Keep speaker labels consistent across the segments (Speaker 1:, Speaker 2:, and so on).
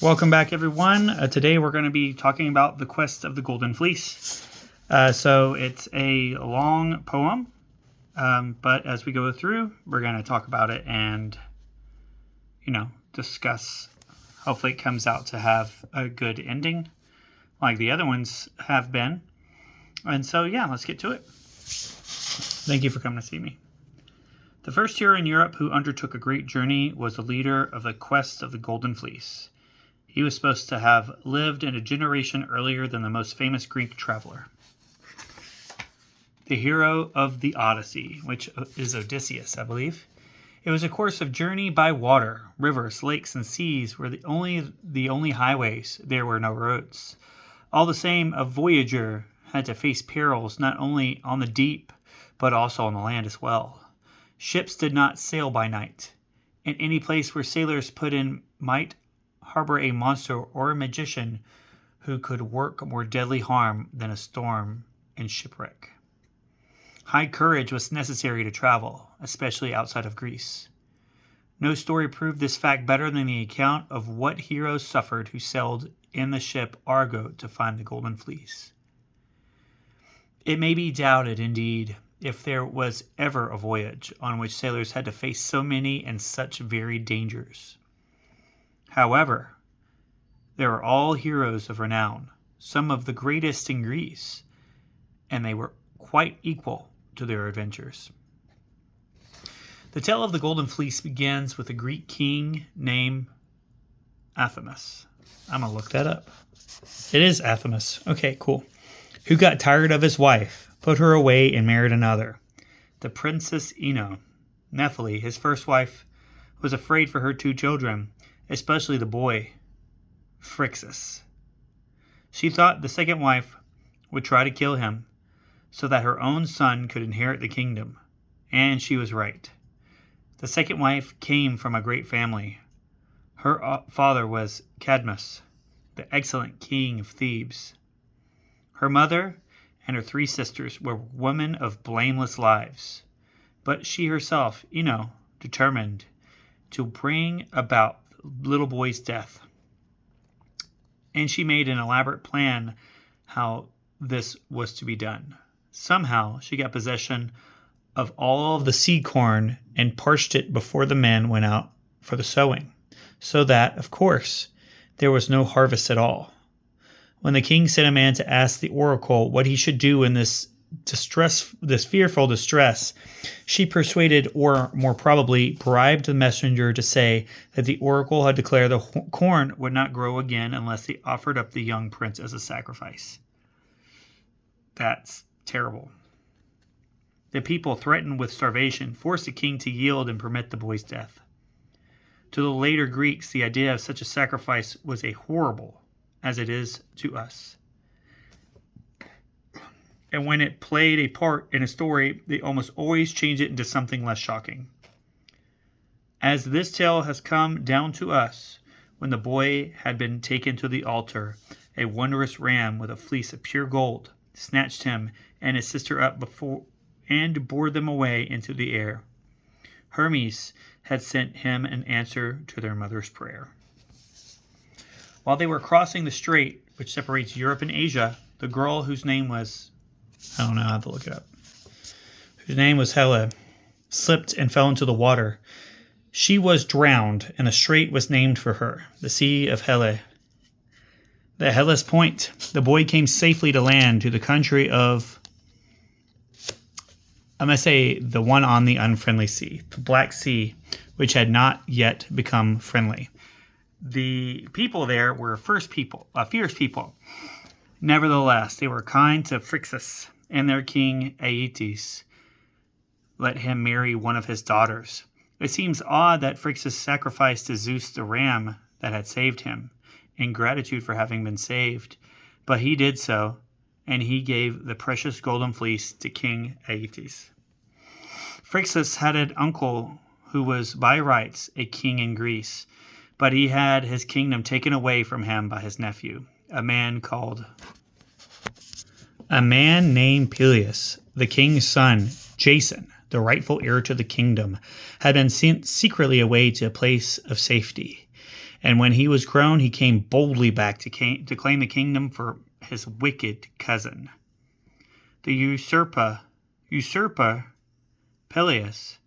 Speaker 1: Welcome back, everyone. Today we're going to be talking about the quest of the Golden Fleece. So it's a long poem, but as we go through, we're going to talk about it and, discuss. Hopefully it comes out to have a good ending like the other ones have been. And so, let's get to it. Thank you for coming to see me. The first hero in Europe who undertook a great journey was the leader of the quest of the Golden Fleece. He was supposed to have lived in a generation earlier than the most famous Greek traveler. The hero of the Odyssey, which is Odysseus, I believe. It was a course of journey by water. Rivers, lakes, and seas were the only highways. There were no roads. All the same, a voyager had to face perils not only on the deep, but also on the land as well. Ships did not sail by night. In any place where sailors put in might harbor a monster or a magician who could work more deadly harm than a storm and shipwreck. High courage was necessary to travel, especially outside of Greece. No story proved this fact better than the account of what heroes suffered who sailed in the ship Argo to find the Golden Fleece. It may be doubted, indeed, if there was ever a voyage on which sailors had to face so many and such varied dangers. However, they were all heroes of renown, some of the greatest in Greece, and they were quite equal to their adventures. The tale of the Golden Fleece begins with a Greek king named Athamas. I'm going to look that up. It is Athamas. Okay, cool. Who got tired of his wife, put her away, and married another. The Princess Ino. Nephele, his first wife, was afraid for her two children, especially the boy, Phrixus. She thought the second wife would try to kill him so that her own son could inherit the kingdom, and she was right. The second wife came from a great family. Her father was Cadmus, the excellent king of Thebes. Her mother and her three sisters were women of blameless lives, but she herself, Ino, determined to bring about little boy's death. And she made an elaborate plan how this was to be done. Somehow she got possession of all of the seed corn and parched it before the men went out for the sowing, so that, of course, there was no harvest at all. When the king sent a man to ask the oracle what he should do in this fearful distress, she persuaded, or more probably bribed, the messenger to say that the oracle had declared the corn would not grow again unless they offered up the young prince as a sacrifice. That's terrible. The people, threatened with starvation, forced the king to yield and permit the boy's death. To the later Greeks, the idea of such a sacrifice was as horrible as it is to us. And when it played a part in a story, they almost always change it into something less shocking. As this tale has come down to us, when the boy had been taken to the altar, a wondrous ram with a fleece of pure gold snatched him and his sister up before and bore them away into the air. Hermes had sent him an answer to their mother's prayer. While they were crossing the strait which separates Europe and Asia, the girl whose name was I have to look it up. Whose name was Helle, slipped and fell into the water. She was drowned, and the strait was named for her, the Sea of Helle. At Helle's point, the boy came safely to land to the country of, I'm going to say the one on the unfriendly sea, the Black Sea, which had not yet become friendly. The people there were fierce people. Nevertheless, they were kind to Phrixus, and their king Aeetes let him marry one of his daughters. It seems odd that Phrixus sacrificed to Zeus the ram that had saved him, in gratitude for having been saved, but he did so, and he gave the precious Golden Fleece to King Aeetes. Phrixus had an uncle who was by rights a king in Greece, but he had his kingdom taken away from him by his nephew, a man named Peleus, the king's son. Jason, the rightful heir to the kingdom, had been sent secretly away to a place of safety. And when he was grown, he came boldly back to claim the kingdom for his wicked cousin. The usurper Peleus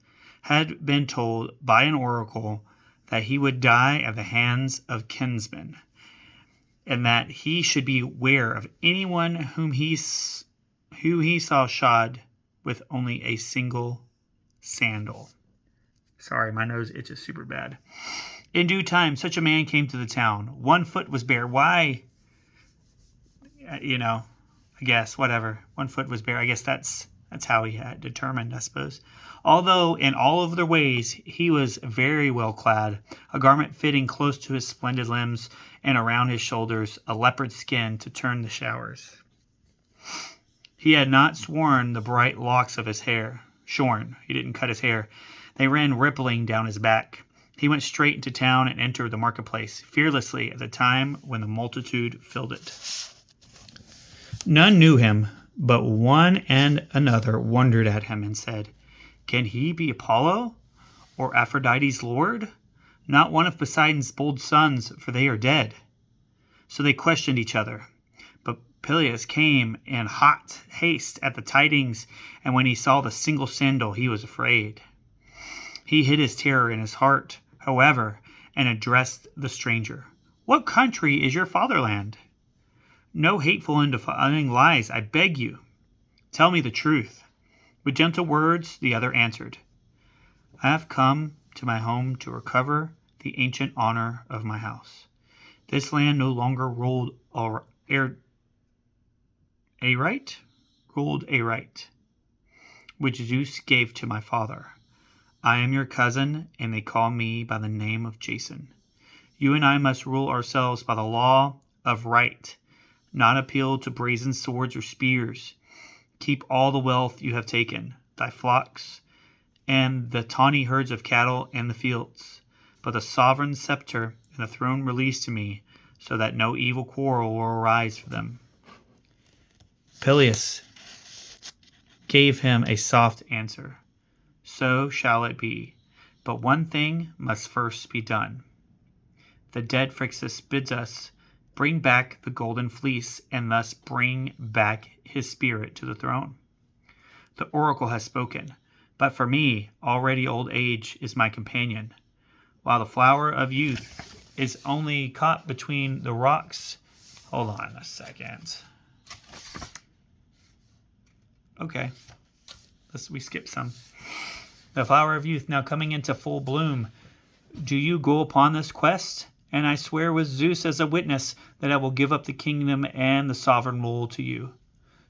Speaker 1: had been told by an oracle that he would die at the hands of kinsmen, and that he should beware of anyone who he saw shod with only a single sandal. Sorry, my nose itches super bad. In due time, such a man came to the town. 1 foot was bare. Why? I guess, whatever. 1 foot was bare. I guess that's how he had determined, I suppose. Although in all of their ways he was very well clad, a garment fitting close to his splendid limbs, and around his shoulders a leopard skin to turn the showers. He had not shorn the bright locks of his hair. He didn't cut his hair. They ran rippling down his back. He went straight into town and entered the marketplace, fearlessly at the time when the multitude filled it. None knew him, but one and another wondered at him and said, "Can he be Apollo, or Aphrodite's lord? Not one of Poseidon's bold sons, for they are dead." So they questioned each other. But Peleus came in hot haste at the tidings, and when he saw the single sandal, he was afraid. He hid his terror in his heart, however, and addressed the stranger. "What country is your fatherland?" "No hateful and defiling lies, I beg you. Tell me the truth." With gentle words, the other answered, "I have come to my home to recover the ancient honor of my house. This land no longer ruled a right, which Zeus gave to my father. I am your cousin, and they call me by the name of Jason. You and I must rule ourselves by the law of right, not appeal to brazen swords or spears. Keep all the wealth you have taken, thy flocks, and the tawny herds of cattle and the fields, but the sovereign scepter and the throne release to me, so that no evil quarrel will arise for them." Peleus gave him a soft answer. "So shall it be, but one thing must first be done. The dead Phrixus bids us bring back the Golden Fleece, and thus bring back his spirit to the throne. The oracle has spoken, but for me, already old age is my companion, while the flower of youth is only caught between the rocks." Hold on a second. Okay, we skip some. "The flower of youth now coming into full bloom. Do you go upon this quest? And I swear with Zeus as a witness that I will give up the kingdom and the sovereign rule to you."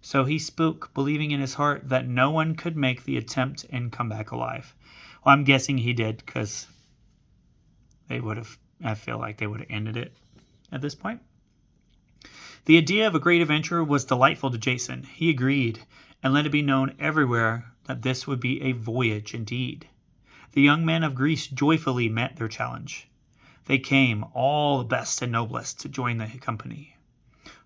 Speaker 1: So he spoke, believing in his heart that no one could make the attempt and come back alive. Well, I'm guessing he did, because I feel like they would have ended it at this point. The idea of a great adventure was delightful to Jason. He agreed, and let it be known everywhere that this would be a voyage indeed. The young men of Greece joyfully met their challenge. They came, all the best and noblest, to join the company.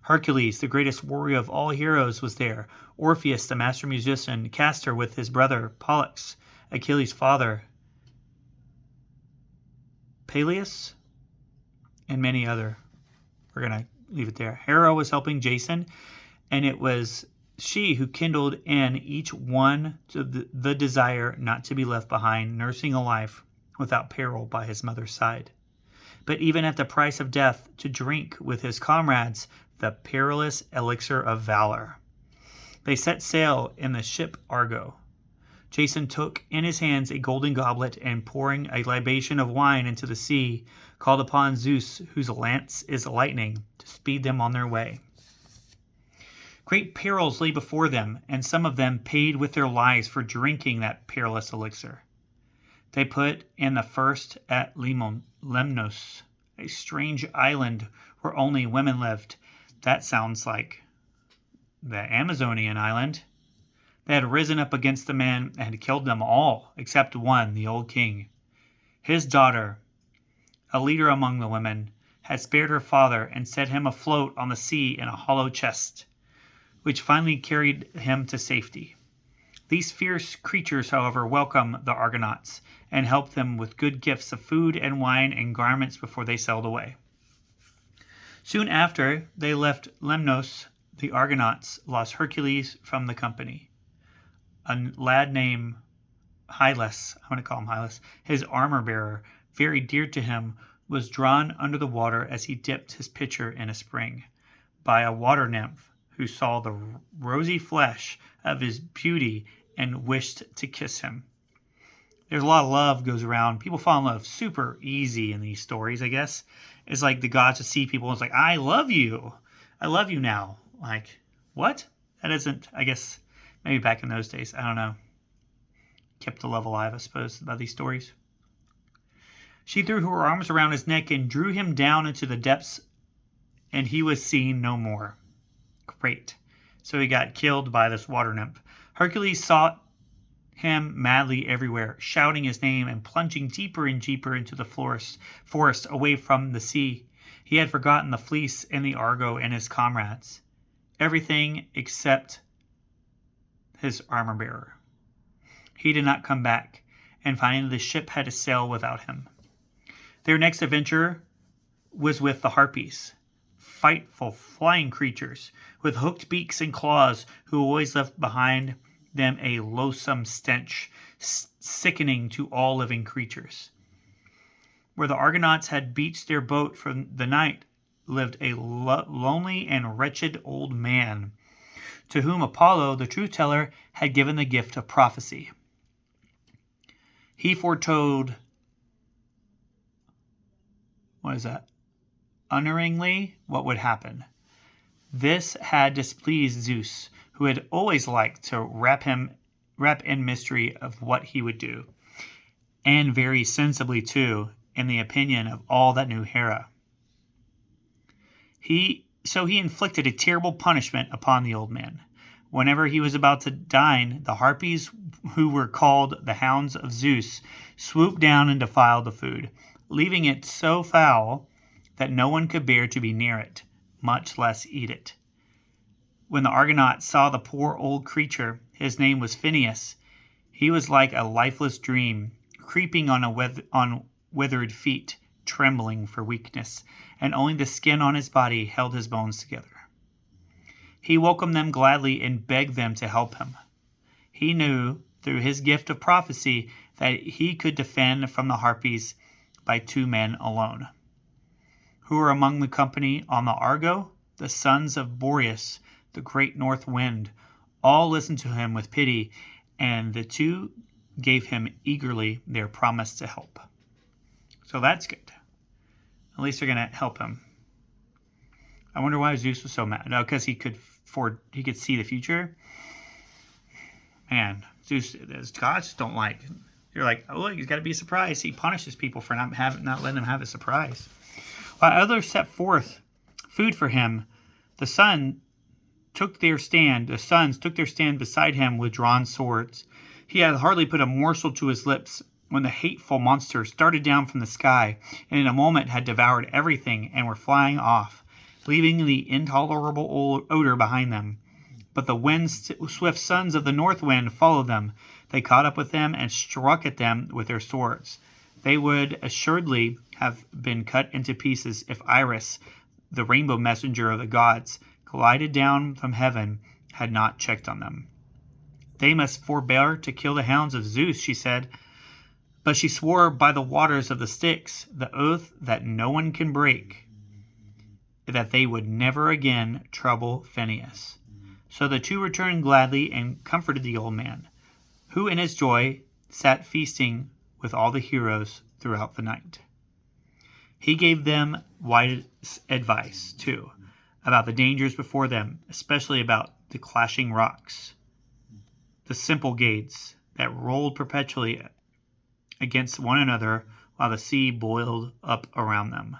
Speaker 1: Hercules, the greatest warrior of all heroes, was there. Orpheus, the master musician, Castor with his brother Pollux, Achilles' father, Peleus, and many other. We're going to leave it there. Hera was helping Jason, and it was she who kindled in each one the desire not to be left behind, nursing a life without peril by his mother's side. But even at the price of death, to drink with his comrades the perilous elixir of valor. They set sail in the ship Argo. Jason took in his hands a golden goblet, and pouring a libation of wine into the sea, called upon Zeus, whose lance is lightning, to speed them on their way. Great perils lay before them, and some of them paid with their lives for drinking that perilous elixir. They put in the first at Lemnos, a strange island where only women lived. That sounds like the Amazonian island. They had risen up against the men and had killed them all, except one, the old king. His daughter, a leader among the women, had spared her father and set him afloat on the sea in a hollow chest, which finally carried him to safety. These fierce creatures, however, welcomed the Argonauts and helped them with good gifts of food and wine and garments before they sailed away. Soon after they left Lemnos, the Argonauts lost Hercules from the company. A lad named Hylas, I'm going to call him Hylas, his armor bearer, very dear to him, was drawn under the water as he dipped his pitcher in a spring by a water nymph who saw the rosy flesh of his beauty and wished to kiss him. There's a lot of love goes around. People fall in love super easy in these stories, I guess. It's like the gods just see people and it's like, I love you. I love you now. Like, what? That isn't, I guess, maybe back in those days. I don't know. Kept the love alive, I suppose, about these stories. She threw her arms around his neck and drew him down into the depths, and he was seen no more. Great. So he got killed by this water nymph. Hercules sought him madly everywhere, shouting his name and plunging deeper and deeper into the forest away from the sea. He had forgotten the fleece and the Argo and his comrades. Everything except his armor bearer. He did not come back, and finally the ship had to sail without him. Their next adventure was with the Harpies, frightful flying creatures with hooked beaks and claws who always left behind them a loathsome stench, sickening to all living creatures. Where the Argonauts had beached their boat for the night lived a lonely and wretched old man, to whom Apollo, the truth teller, had given the gift of prophecy. He foretold, unerringly what would happen. This had displeased Zeus, who had always liked to wrap in mystery of what he would do, and very sensibly too, in the opinion of all that knew Hera. So he inflicted a terrible punishment upon the old man. Whenever he was about to dine, the Harpies, who were called the hounds of Zeus, swooped down and defiled the food, leaving it so foul that no one could bear to be near it, much less eat it. When the Argonauts saw the poor old creature, his name was Phineus, he was like a lifeless dream, creeping on withered feet, trembling for weakness, and only the skin on his body held his bones together. He welcomed them gladly and begged them to help him. He knew, through his gift of prophecy, that he could defend from the Harpies by 2 men alone. Who were among the company on the Argo? The sons of Boreas, the great north wind. All listened to him with pity, and the 2 gave him eagerly their promise to help. So that's good. At least they're going to help him. I wonder why Zeus was so mad. No, because he could see the future. Man, Zeus, gods don't like. You're like, oh, look, he's got to be a surprise. He punishes people for not letting them have a surprise. While others set forth food for him, the sons took their stand beside him with drawn swords. He had hardly put a morsel to his lips when the hateful monsters darted down from the sky, and in a moment had devoured everything and were flying off, leaving the intolerable odor behind them. But the swift sons of the north wind followed them. They caught up with them and struck at them with their swords. They would assuredly have been cut into pieces if Iris, the rainbow messenger of the gods, glided down from heaven, had not checked on them. They must forbear to kill the hounds of Zeus, she said. But she swore by the waters of the Styx, the oath that no one can break, that they would never again trouble Phineus. So the 2 returned gladly and comforted the old man, who in his joy sat feasting with all the heroes throughout the night. He gave them wise advice, too, about the dangers before them, especially about the clashing rocks, the simple gates that rolled perpetually against one another while the sea boiled up around them.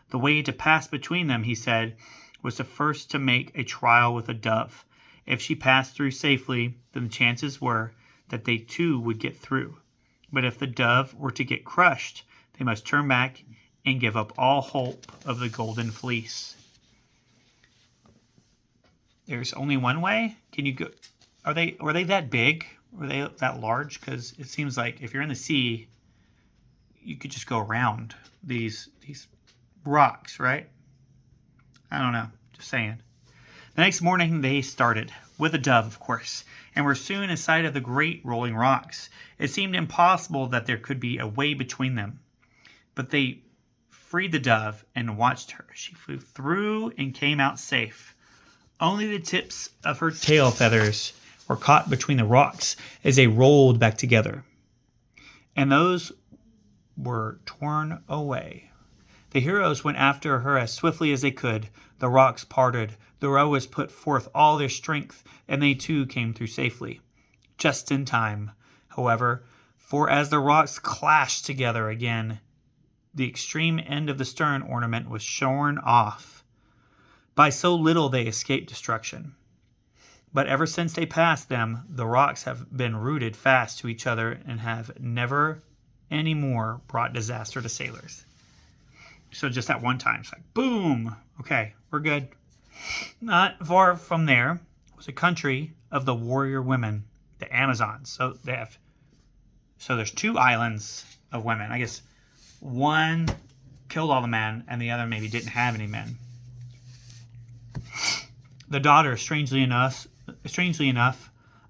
Speaker 1: The way to pass between them, he said, was to first to make a trial with a dove. If she passed through safely, then the chances were that they too would get through. But if the dove were to get crushed, they must turn back and give up all hope of the Golden Fleece. There's only one way? Can you go? Were they that big? Were they that large? Because it seems like if you're in the sea, you could just go around these rocks, right? I don't know. Just saying. The next morning they started, with a dove, of course, and were soon in sight of the great rolling rocks. It seemed impossible that there could be a way between them. But they freed the dove and watched her. She flew through and came out safe. Only the tips of her tail feathers were caught between the rocks as they rolled back together. And those were torn away. The heroes went after her as swiftly as they could. The rocks parted. The rowers put forth all their strength, and they too came through safely. Just in time, however, for as the rocks clashed together again, the extreme end of the stern ornament was shorn off. By so little they escaped destruction. But ever since they passed them, the rocks have been rooted fast to each other and have never any more brought disaster to sailors. So just that one time, it's like, boom, okay, we're good. Not far from there was a country of the warrior women, the Amazons. So there's 2 islands of women. I guess one killed all the men, and the other maybe didn't have any men. The daughter, strangely enough,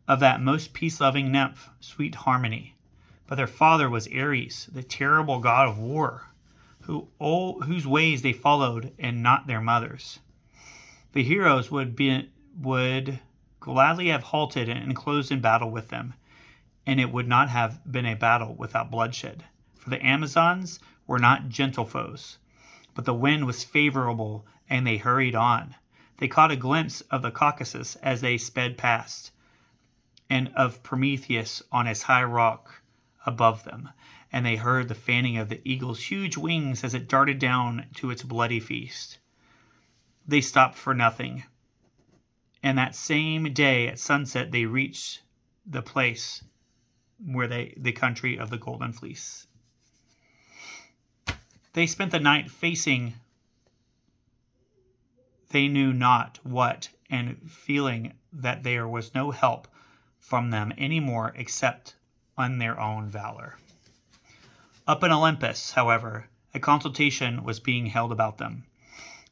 Speaker 1: of that most peace-loving nymph, Sweet Harmony. But their father was Ares, the terrible god of war, whose ways they followed and not their mother's. The heroes would gladly have halted and closed in battle with them, and it would not have been a battle without bloodshed. For the Amazons were not gentle foes, but the wind was favorable, and they hurried on. They caught a glimpse of the Caucasus as they sped past, and of Prometheus on his high rock above them, and they heard the fanning of the eagle's huge wings as it darted down to its bloody feast. They stopped for nothing, and that same day at sunset they reached the place where the country of the Golden Fleece. They spent the night facing they knew not what, and feeling that there was no help from them any more except on their own valor. Up in Olympus, however, a consultation was being held about them.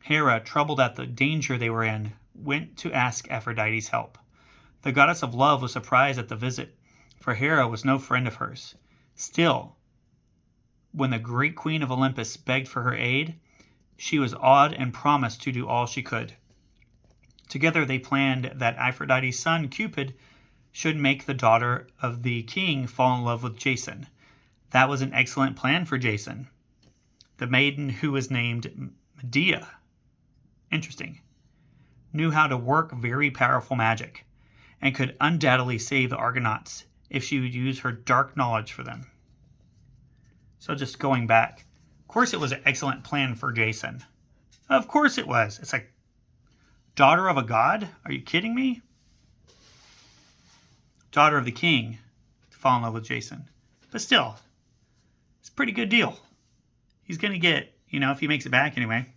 Speaker 1: Hera, troubled at the danger they were in, went to ask Aphrodite's help. The goddess of love was surprised at the visit, for Hera was no friend of hers. Still, when the great queen of Olympus begged for her aid, she was awed and promised to do all she could. Together they planned that Aphrodite's son, Cupid, should make the daughter of the king fall in love with Jason. That was an excellent plan for Jason. The maiden, who was named Medea, interesting, knew how to work very powerful magic, and could undoubtedly save the Argonauts if she would use her dark knowledge for them. So just going back, of course it was an excellent plan for Jason. Of course it was. It's like, daughter of a god? Are you kidding me? Daughter of the king to fall in love with Jason. But still, it's a pretty good deal. He's going to get, if he makes it back anyway.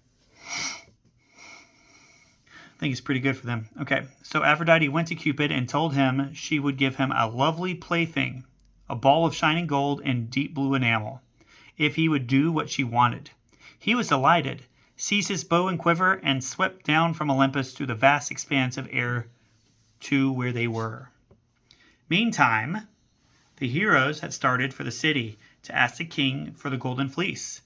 Speaker 1: I think it's pretty good for them. Okay, so Aphrodite went to Cupid and told him she would give him a lovely plaything, a ball of shining gold and deep blue enamel, if he would do what she wanted. He was delighted, seized his bow and quiver, and swept down from Olympus to the vast expanse of air to where they were. Meantime, the heroes had started for the city to ask the king for the Golden Fleece.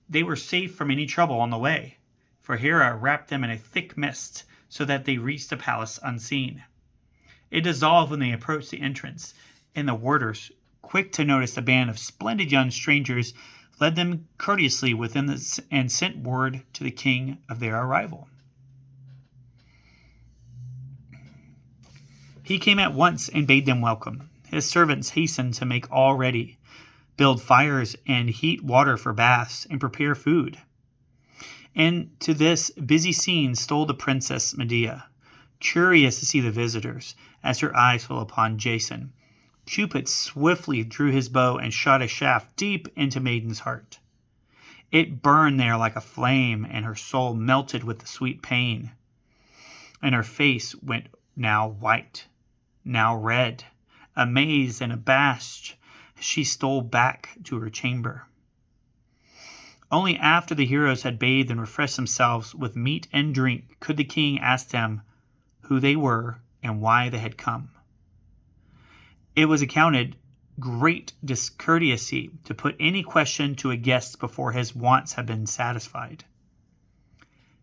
Speaker 1: They were safe from any trouble on the way, for Hera wrapped them in a thick mist so that they reached the palace unseen. It dissolved when they approached the entrance, and the warders, quick to notice the band of splendid young strangers, led them courteously within and sent word to the king of their arrival. He came at once and bade them welcome. His servants hastened to make all ready, build fires and heat water for baths, and prepare food. And to this busy scene stole the princess Medea, curious to see the visitors, as her eyes fell upon Jason. Cupid swiftly drew his bow and shot a shaft deep into Maiden's heart. It burned there like a flame, and her soul melted with the sweet pain. And her face went now white, now red. Amazed and abashed, she stole back to her chamber. Only after the heroes had bathed and refreshed themselves with meat and drink could the king ask them who they were and why they had come. It was accounted great discourtesy to put any question to a guest before his wants had been satisfied.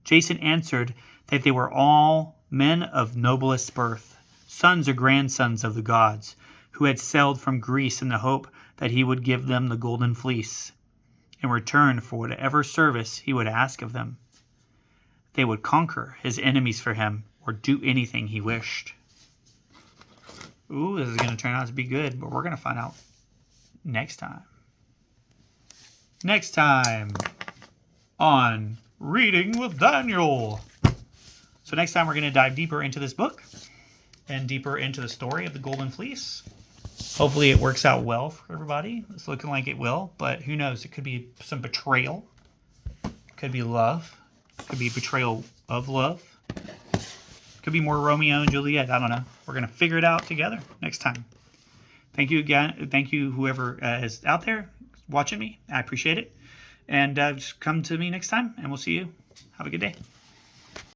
Speaker 1: Jason answered that they were all men of noblest birth, sons or grandsons of the gods, who had sailed from Greece in the hope that he would give them the Golden Fleece, in return for whatever service he would ask of them. They would conquer his enemies for him, or do anything he wished. Ooh, this is going to turn out to be good, but we're going to find out next time. Next time on Reading with Daniel. So next time we're going to dive deeper into this book and deeper into the story of the Golden Fleece. Hopefully it works out well for everybody. It's looking like it will, but who knows? It could be some betrayal. It could be love. It could be betrayal of love. Could be more Romeo and Juliet. I don't know. We're going to figure it out together next time. Thank you again. Thank you, whoever is out there watching me. I appreciate it. And just come to me next time, and we'll see you. Have a good day.